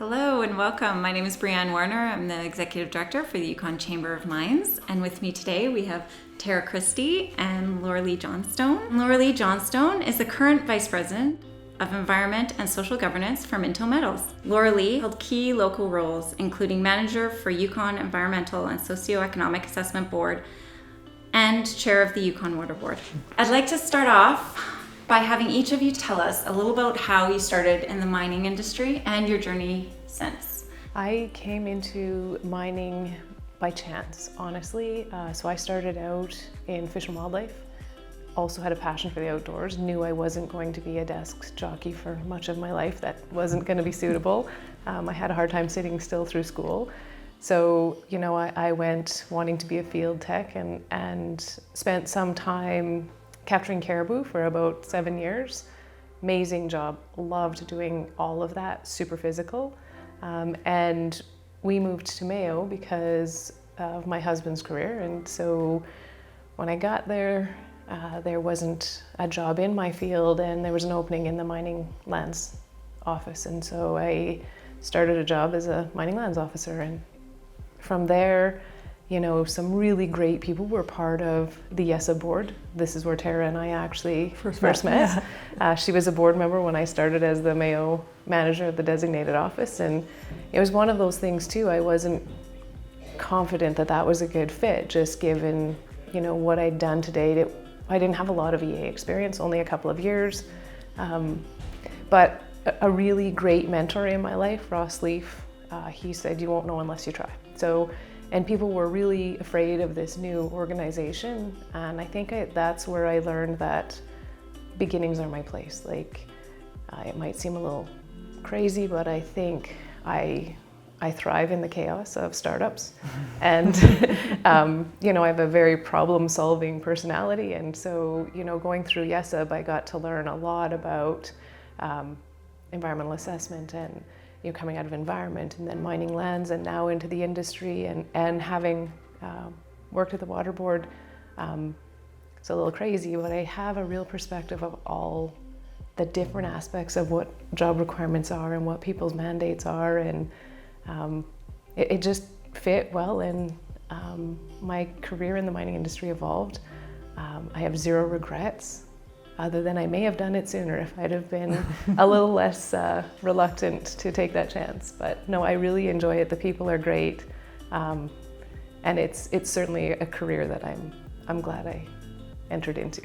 Hello and welcome. My name is Banyan. I'm the Executive Director for the Yukon Chamber of Mines, and with me today we have Christie and Loralee Johnstone. Loralee Johnstone is the current Vice President of Environment and Social Governance for Minto Metals. Loralee held key local roles, including Manager for Yukon Environmental and Socioeconomic Assessment Board and Chair of the Yukon Water Board. I'd like to start off by having each of you tell us a little about how you started in the mining industry and your journey since. I came into mining by chance, honestly. So I started out in fish and wildlife, also had a passion for the outdoors, knew I wasn't going to be a desk jockey for much of my life. That wasn't going to be suitable. I had a hard time sitting still through school. So, I went wanting to be a field tech and spent some time capturing caribou for about 7 years. Amazing job, loved doing all of that, super physical. And we moved to Mayo because of my husband's career. And so when I got there, there wasn't a job in my field and there was an opening in the mining lands office. And so I started a job as a mining lands officer. And from there, some really great people were part of the YESA board. This is where Tara and I actually first met. Yeah. She was a board member when I started as the Mayo manager at the designated office. And it was one of those things too, I wasn't confident that that was a good fit, just given, what I'd done to date. I didn't have a lot of EA experience, only a couple of years. But a really great mentor in my life, Ross Leaf, he said, you won't know unless you try. And people were really afraid of this new organization. And I think that's where I learned that beginnings are my place. It might seem a little crazy, but I think I thrive in the chaos of startups. And, I have a very problem-solving personality. And so, going through YESA, I got to learn a lot about environmental assessment and coming out of environment and then mining lands and now into the industry and having worked at the water board. It's a little crazy, but I have a real perspective of all the different aspects of what job requirements are and what people's mandates are, and it just fit well, and my career in the mining industry evolved. I have zero regrets, other than I may have done it sooner if I'd have been a little less reluctant to take that chance. But no, I really enjoy it. The people are great, and it's certainly a career that I'm glad I entered into.